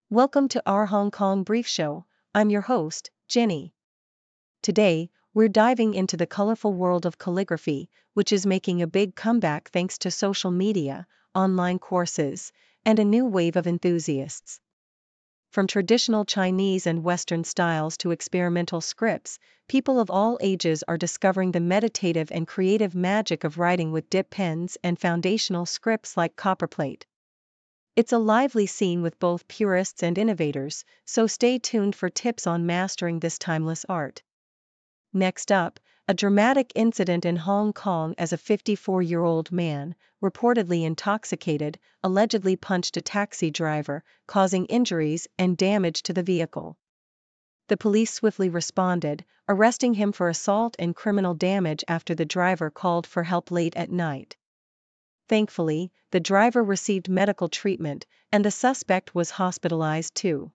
Welcome to our Hong Kong Brief Show. I'm your host, Jenny. Today, we're diving into the colorful world of calligraphy, which is making a big comeback thanks to social media, online courses, and a new wave of enthusiasts. From traditional Chinese and Western styles to experimental scripts, people of all ages are discovering the meditative and creative magic of writing with dip pens and foundational scripts like copperplate. It's a lively scene with both purists and innovators, so stay tuned for tips on mastering this timeless art. Next up, a dramatic incident in Hong Kong as a 54-year-old man, reportedly intoxicated, allegedly punched a taxi driver, causing injuries and damage to the vehicle. The police swiftly responded, arresting him for assault and criminal damage after the driver called for help late at night. Thankfully, the driver received medical treatment, and the suspect was hospitalized too.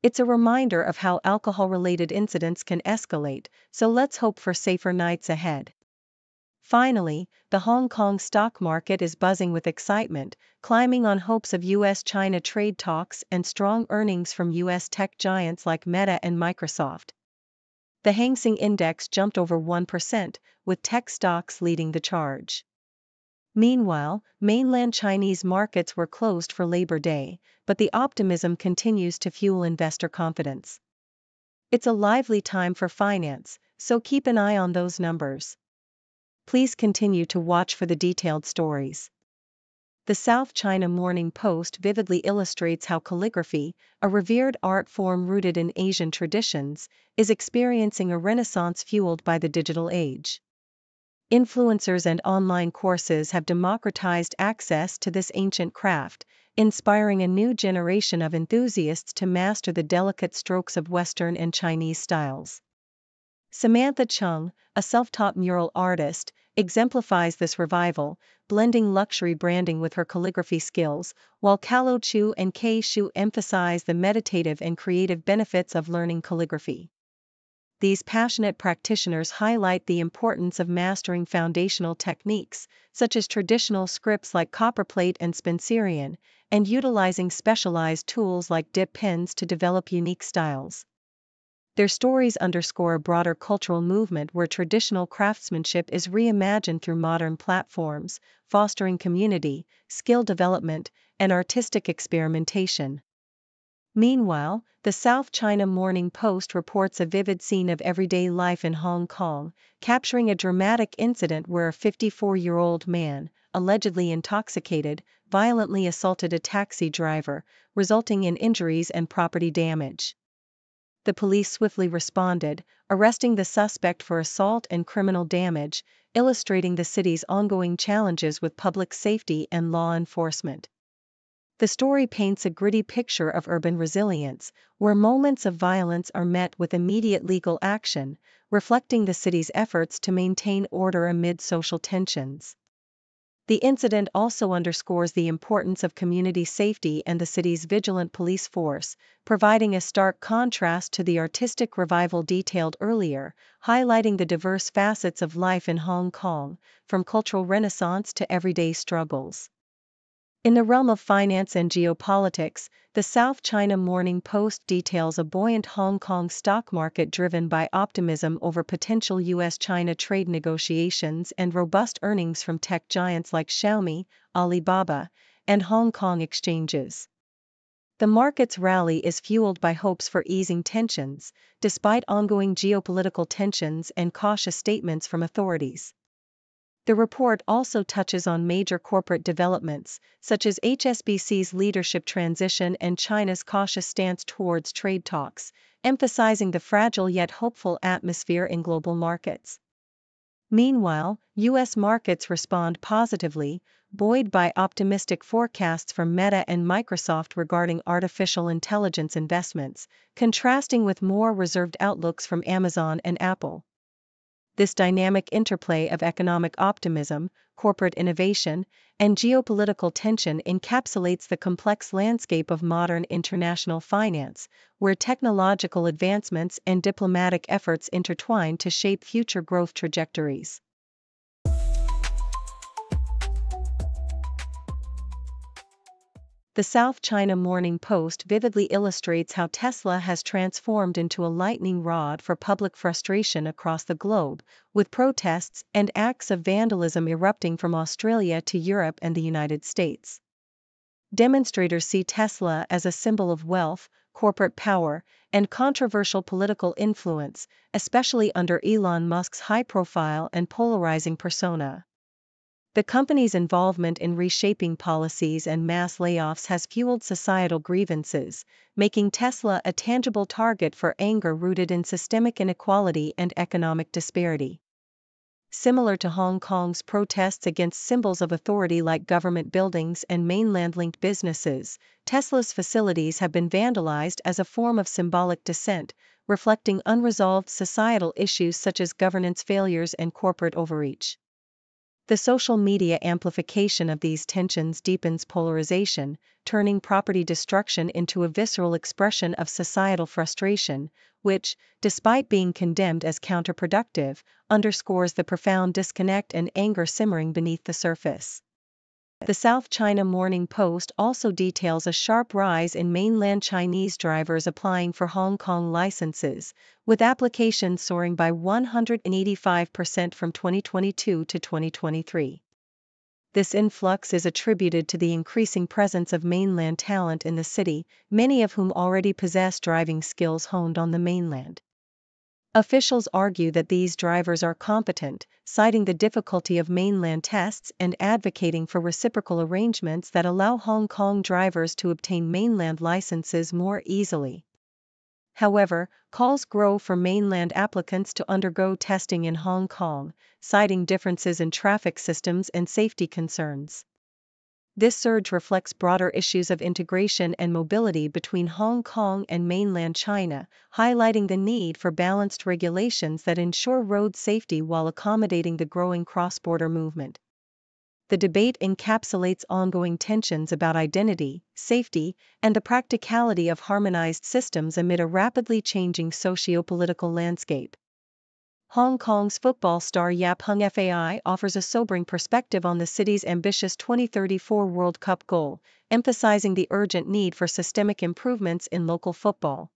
It's a reminder of how alcohol-related incidents can escalate, so let's hope for safer nights ahead. Finally, the Hong Kong stock market is buzzing with excitement, climbing on hopes of US-China trade talks and strong earnings from US tech giants like Meta and Microsoft. The Hang Seng Index jumped over 1%, with tech stocks leading the charge. Meanwhile, mainland Chinese markets were closed for Labor Day, but the optimism continues to fuel investor confidence. It's a lively time for finance, so keep an eye on those numbers. Please continue to watch for the detailed stories. The South China Morning Post vividly illustrates how calligraphy, a revered art form rooted in Asian traditions, is experiencing a renaissance fueled by the digital age. Influencers and online courses have democratized access to this ancient craft, inspiring a new generation of enthusiasts to master the delicate strokes of Western and Chinese styles. Samantha Chung, a self-taught mural artist, exemplifies this revival, blending luxury branding with her calligraphy skills, while Callo Chu and Kei Shu emphasize the meditative and creative benefits of learning calligraphy. These passionate practitioners highlight the importance of mastering foundational techniques, such as traditional scripts like copperplate and Spencerian, and utilizing specialized tools like dip pens to develop unique styles. Their stories underscore a broader cultural movement where traditional craftsmanship is reimagined through modern platforms, fostering community, skill development, and artistic experimentation. Meanwhile, the South China Morning Post reports a vivid scene of everyday life in Hong Kong, capturing a dramatic incident where a 54-year-old man, allegedly intoxicated, violently assaulted a taxi driver, resulting in injuries and property damage. The police swiftly responded, arresting the suspect for assault and criminal damage, illustrating the city's ongoing challenges with public safety and law enforcement. The story paints a gritty picture of urban resilience, where moments of violence are met with immediate legal action, reflecting the city's efforts to maintain order amid social tensions. The incident also underscores the importance of community safety and the city's vigilant police force, providing a stark contrast to the artistic revival detailed earlier, highlighting the diverse facets of life in Hong Kong, from cultural renaissance to everyday struggles. In the realm of finance and geopolitics, the South China Morning Post details a buoyant Hong Kong stock market driven by optimism over potential US-China trade negotiations and robust earnings from tech giants like Xiaomi, Alibaba, and Hong Kong exchanges. The market's rally is fueled by hopes for easing tensions, despite ongoing geopolitical tensions and cautious statements from authorities. The report also touches on major corporate developments, such as HSBC's leadership transition and China's cautious stance towards trade talks, emphasizing the fragile yet hopeful atmosphere in global markets. Meanwhile, U.S. markets respond positively, buoyed by optimistic forecasts from Meta and Microsoft regarding artificial intelligence investments, contrasting with more reserved outlooks from Amazon and Apple. This dynamic interplay of economic optimism, corporate innovation, and geopolitical tension encapsulates the complex landscape of modern international finance, where technological advancements and diplomatic efforts intertwine to shape future growth trajectories. The South China Morning Post vividly illustrates how Tesla has transformed into a lightning rod for public frustration across the globe, with protests and acts of vandalism erupting from Australia to Europe and the United States. Demonstrators see Tesla as a symbol of wealth, corporate power, and controversial political influence, especially under Elon Musk's high-profile and polarizing persona. The company's involvement in reshaping policies and mass layoffs has fueled societal grievances, making Tesla a tangible target for anger rooted in systemic inequality and economic disparity. Similar to Hong Kong's protests against symbols of authority like government buildings and mainland-linked businesses, Tesla's facilities have been vandalized as a form of symbolic dissent, reflecting unresolved societal issues such as governance failures and corporate overreach. The social media amplification of these tensions deepens polarization, turning property destruction into a visceral expression of societal frustration, which, despite being condemned as counterproductive, underscores the profound disconnect and anger simmering beneath the surface. The South China Morning Post also details a sharp rise in mainland Chinese drivers applying for Hong Kong licenses, with applications soaring by 185% from 2022 to 2023. This influx is attributed to the increasing presence of mainland talent in the city, many of whom already possess driving skills honed on the mainland. Officials argue that these drivers are competent, citing the difficulty of mainland tests and advocating for reciprocal arrangements that allow Hong Kong drivers to obtain mainland licenses more easily. However, calls grow for mainland applicants to undergo testing in Hong Kong, citing differences in traffic systems and safety concerns. This surge reflects broader issues of integration and mobility between Hong Kong and mainland China, highlighting the need for balanced regulations that ensure road safety while accommodating the growing cross-border movement. The debate encapsulates ongoing tensions about identity, safety, and the practicality of harmonized systems amid a rapidly changing socio-political landscape. Hong Kong's football star Yap Hung Fai offers a sobering perspective on the city's ambitious 2034 World Cup goal, emphasizing the urgent need for systemic improvements in local football.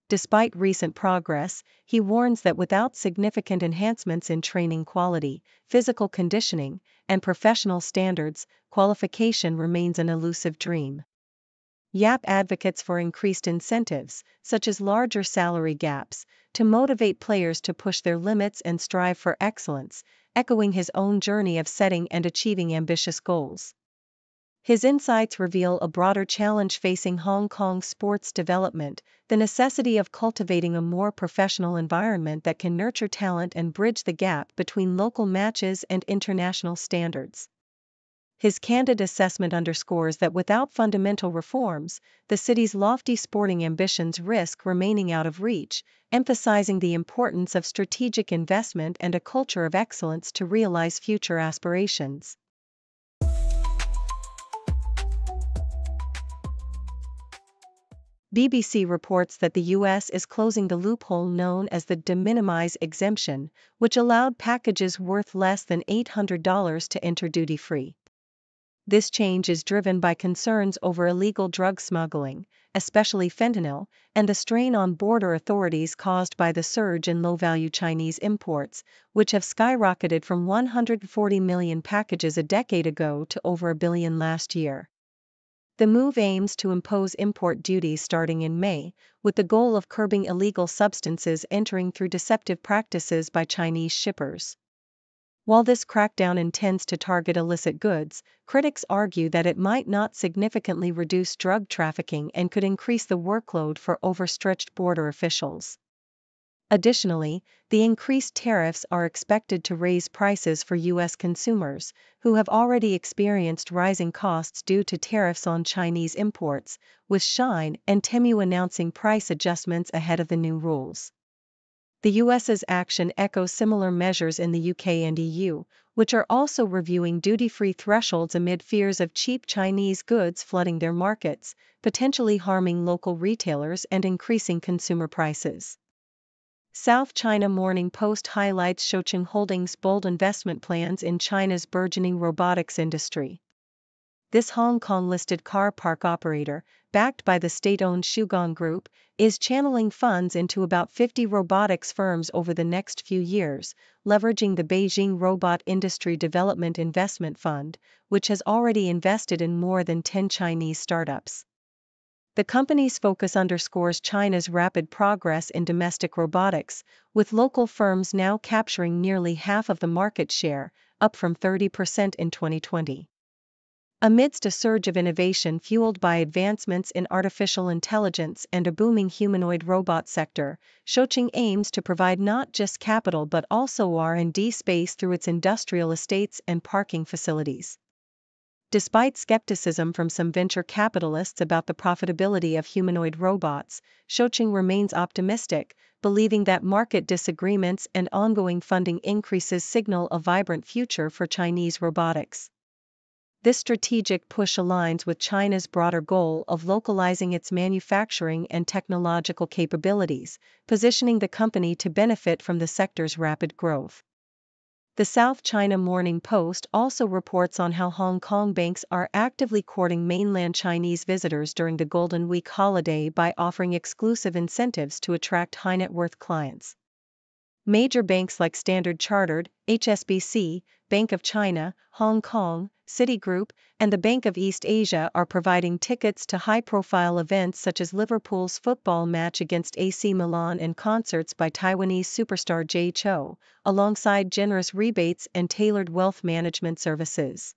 Despite recent progress, he warns that without significant enhancements in training quality, physical conditioning, and professional standards, qualification remains an elusive dream. Yap advocates for increased incentives, such as larger salary gaps, to motivate players to push their limits and strive for excellence, echoing his own journey of setting and achieving ambitious goals. His insights reveal a broader challenge facing Hong Kong's sports development, the necessity of cultivating a more professional environment that can nurture talent and bridge the gap between local matches and international standards. His candid assessment underscores that without fundamental reforms, the city's lofty sporting ambitions risk remaining out of reach, emphasizing the importance of strategic investment and a culture of excellence to realize future aspirations. BBC reports that the U.S. is closing the loophole known as the de minimis exemption, which allowed packages worth less than $800 to enter duty-free. This change is driven by concerns over illegal drug smuggling, especially fentanyl, and the strain on border authorities caused by the surge in low-value Chinese imports, which have skyrocketed from 140 million packages a decade ago to over a billion last year. The move aims to impose import duties starting in May, with the goal of curbing illegal substances entering through deceptive practices by Chinese shippers. While this crackdown intends to target illicit goods, critics argue that it might not significantly reduce drug trafficking and could increase the workload for overstretched border officials. Additionally, the increased tariffs are expected to raise prices for U.S. consumers, who have already experienced rising costs due to tariffs on Chinese imports, with Shine and Temu announcing price adjustments ahead of the new rules. The U.S.'s action echoes similar measures in the UK and EU, which are also reviewing duty-free thresholds amid fears of cheap Chinese goods flooding their markets, potentially harming local retailers and increasing consumer prices. South China Morning Post highlights Shoucheng Holdings' bold investment plans in China's burgeoning robotics industry. This Hong Kong-listed car park operator, backed by the state-owned Shugong Group, is channeling funds into about 50 robotics firms over the next few years, leveraging the Beijing Robot Industry Development Investment Fund, which has already invested in more than 10 Chinese startups. The company's focus underscores China's rapid progress in domestic robotics, with local firms now capturing nearly half of the market share, up from 30% in 2020. Amidst a surge of innovation fueled by advancements in artificial intelligence and a booming humanoid robot sector, Shouqing aims to provide not just capital but also R&D space through its industrial estates and parking facilities. Despite skepticism from some venture capitalists about the profitability of humanoid robots, Shouqing remains optimistic, believing that market disagreements and ongoing funding increases signal a vibrant future for Chinese robotics. This strategic push aligns with China's broader goal of localizing its manufacturing and technological capabilities, positioning the company to benefit from the sector's rapid growth. The South China Morning Post also reports on how Hong Kong banks are actively courting mainland Chinese visitors during the Golden Week holiday by offering exclusive incentives to attract high-net-worth clients. Major banks like Standard Chartered, HSBC, Bank of China, Hong Kong, Citigroup, and the Bank of East Asia are providing tickets to high-profile events such as Liverpool's football match against AC Milan and concerts by Taiwanese superstar Jay Chou, alongside generous rebates and tailored wealth management services.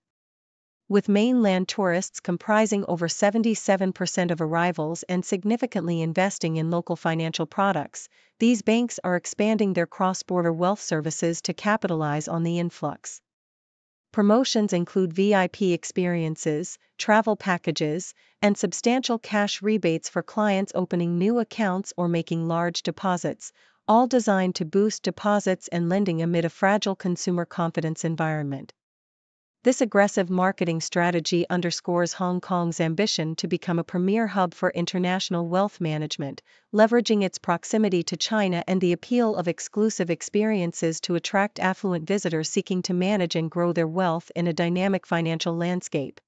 With mainland tourists comprising over 77% of arrivals and significantly investing in local financial products, these banks are expanding their cross-border wealth services to capitalize on the influx. Promotions include VIP experiences, travel packages, and substantial cash rebates for clients opening new accounts or making large deposits, all designed to boost deposits and lending amid a fragile consumer confidence environment. This aggressive marketing strategy underscores Hong Kong's ambition to become a premier hub for international wealth management, leveraging its proximity to China and the appeal of exclusive experiences to attract affluent visitors seeking to manage and grow their wealth in a dynamic financial landscape.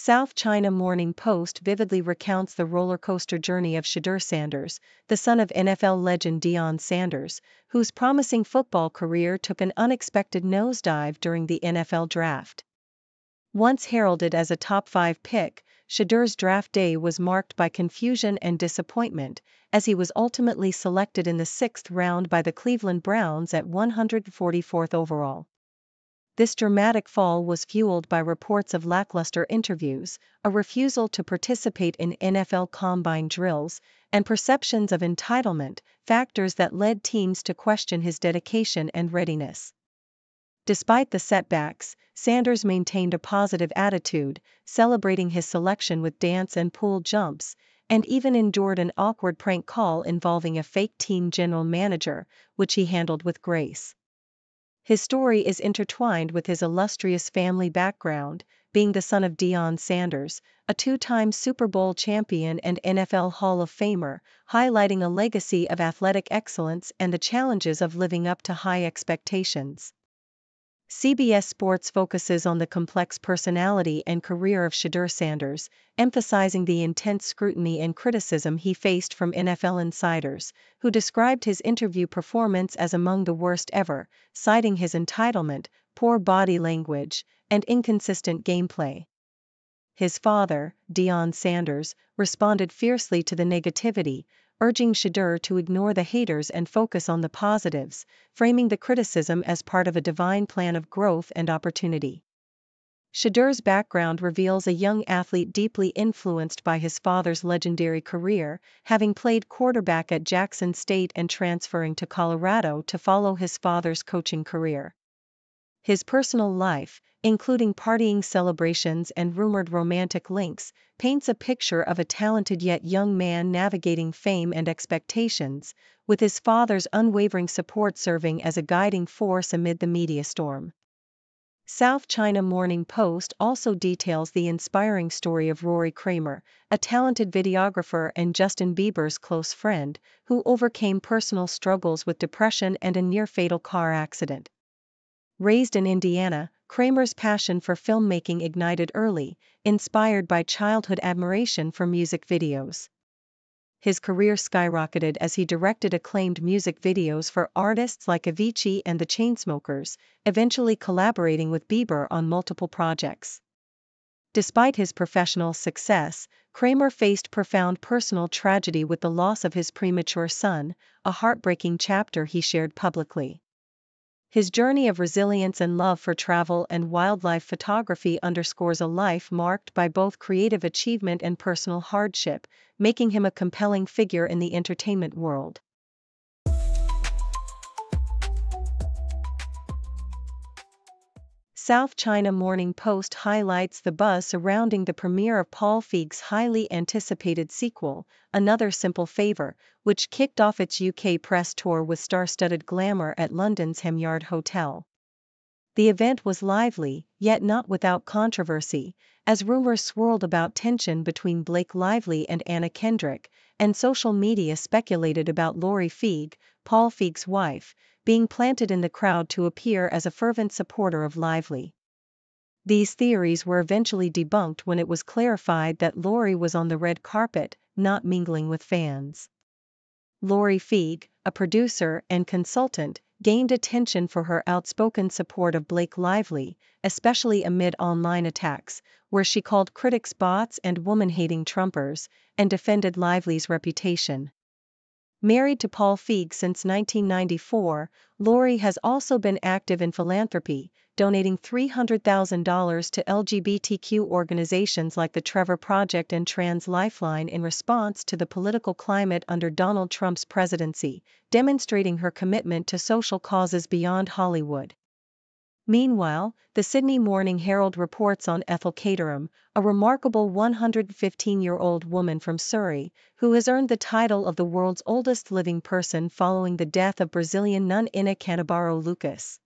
South China Morning Post vividly recounts the roller coaster journey of Shedeur Sanders, the son of NFL legend Deion Sanders, whose promising football career took an unexpected nosedive during the NFL draft. Once heralded as a top 5 pick, Shedeur's draft day was marked by confusion and disappointment, as he was ultimately selected in the 6th round by the Cleveland Browns at 144th overall. This dramatic fall was fueled by reports of lackluster interviews, a refusal to participate in NFL combine drills, and perceptions of entitlement, factors that led teams to question his dedication and readiness. Despite the setbacks, Sanders maintained a positive attitude, celebrating his selection with dance and pool jumps, and even endured an awkward prank call involving a fake team general manager, which he handled with grace. His story is intertwined with his illustrious family background, being the son of Deion Sanders, a 2-time Super Bowl champion and NFL Hall of Famer, highlighting a legacy of athletic excellence and the challenges of living up to high expectations. CBS Sports focuses on the complex personality and career of Shedeur Sanders, emphasizing the intense scrutiny and criticism he faced from NFL insiders, who described his interview performance as among the worst ever, citing his entitlement, poor body language, and inconsistent gameplay. His father, Deion Sanders, responded fiercely to the negativity, urging Shedeur to ignore the haters and focus on the positives, framing the criticism as part of a divine plan of growth and opportunity. Shedeur's background reveals a young athlete deeply influenced by his father's legendary career, having played quarterback at Jackson State and transferring to Colorado to follow his father's coaching career. His personal life, including partying celebrations and rumored romantic links, paints a picture of a talented yet young man navigating fame and expectations, with his father's unwavering support serving as a guiding force amid the media storm. South China Morning Post also details the inspiring story of Rory Kramer, a talented videographer and Justin Bieber's close friend, who overcame personal struggles with depression and a near-fatal car accident. Raised in Indiana, Kramer's passion for filmmaking ignited early, inspired by childhood admiration for music videos. His career skyrocketed as he directed acclaimed music videos for artists like Avicii and the Chainsmokers, eventually collaborating with Bieber on multiple projects. Despite his professional success, Kramer faced profound personal tragedy with the loss of his premature son, a heartbreaking chapter he shared publicly. His journey of resilience and love for travel and wildlife photography underscores a life marked by both creative achievement and personal hardship, making him a compelling figure in the entertainment world. South China Morning Post highlights the buzz surrounding the premiere of Paul Feig's highly anticipated sequel, Another Simple Favor, which kicked off its UK press tour with star-studded glamour at London's Hem Yard Hotel. The event was lively, yet not without controversy, as rumors swirled about tension between Blake Lively and Anna Kendrick, and social media speculated about Lori Feig, Paul Feig's wife, being planted in the crowd to appear as a fervent supporter of Lively. These theories were eventually debunked when it was clarified that Lori was on the red carpet, not mingling with fans. Lori Feig, a producer and consultant, gained attention for her outspoken support of Blake Lively, especially amid online attacks, where she called critics bots and woman-hating Trumpers, and defended Lively's reputation. Married to Paul Feig since 1994, Lori has also been active in philanthropy, donating $300,000 to LGBTQ organizations like the Trevor Project and Trans Lifeline in response to the political climate under Donald Trump's presidency, demonstrating her commitment to social causes beyond Hollywood. Meanwhile, the Sydney Morning Herald reports on Ethel Caterham, a remarkable 115-year-old woman from Surrey, who has earned the title of the world's oldest living person following the death of Brazilian nun Ina Canavaro Lucas.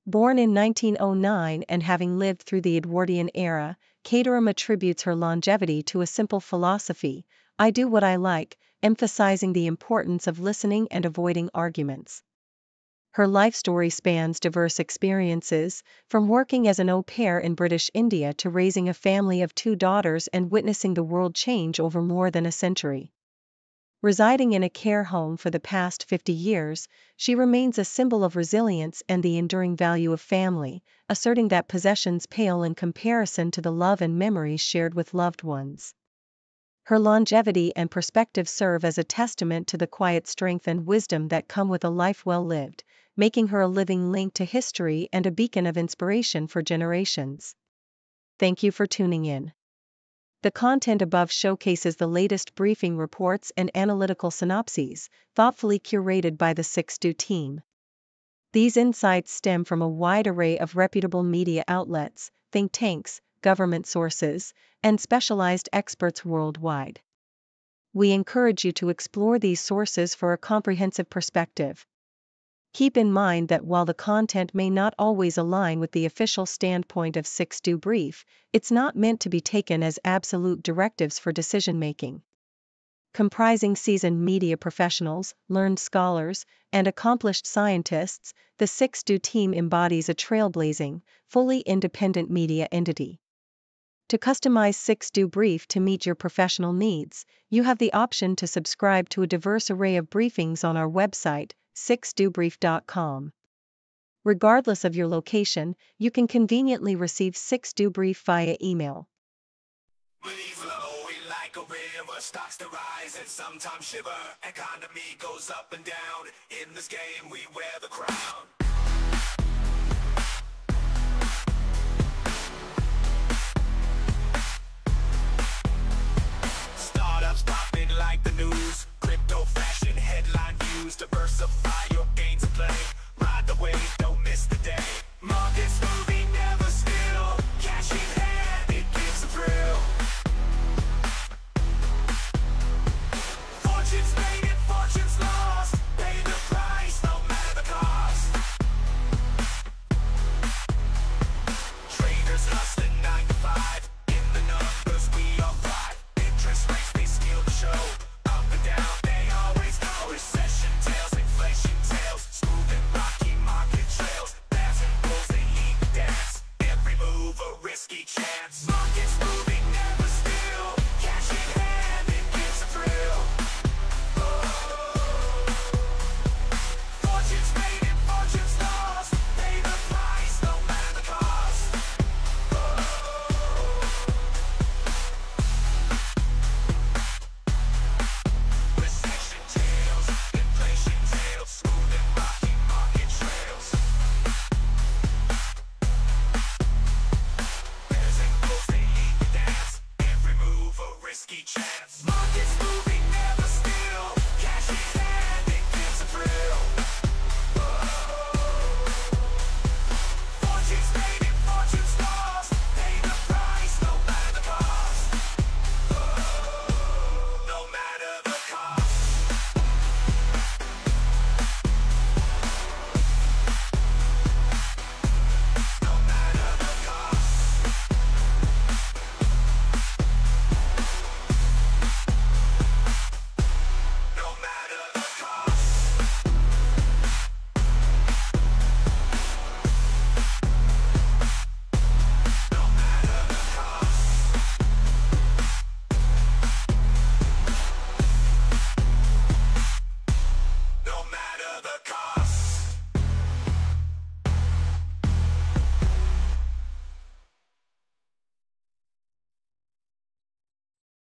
Born in 1909 and having lived through the Edwardian era, Caterham attributes her longevity to a simple philosophy: I do what I like, emphasizing the importance of listening and avoiding arguments. Her life story spans diverse experiences, from working as an au pair in British India to raising a family of 2 daughters and witnessing the world change over more than a century. Residing in a care home for the past 50 years, she remains a symbol of resilience and the enduring value of family, asserting that possessions pale in comparison to the love and memories shared with loved ones. Her longevity and perspective serve as a testament to the quiet strength and wisdom that come with a life well lived, making her a living link to history and a beacon of inspiration for generations. Thank you for tuning in. The content above showcases the latest briefing reports and analytical synopses, thoughtfully curated by the 6Do team. These insights stem from a wide array of reputable media outlets, think tanks, government sources, and specialized experts worldwide. We encourage you to explore these sources for a comprehensive perspective. Keep in mind that while the content may not always align with the official standpoint of 6Do Brief, it's not meant to be taken as absolute directives for decision-making. Comprising seasoned media professionals, learned scholars, and accomplished scientists, the 6Do team embodies a trailblazing, fully independent media entity. To customize 6Do Brief to meet your professional needs, you have the option to subscribe to a diverse array of briefings on our website, 6dobrief.com. Regardless of your location, you can conveniently receive 6Do Brief via email. Like a river, stocks to rise and sometimes shiver. Economy goes up and down. In this game, we wear the crown.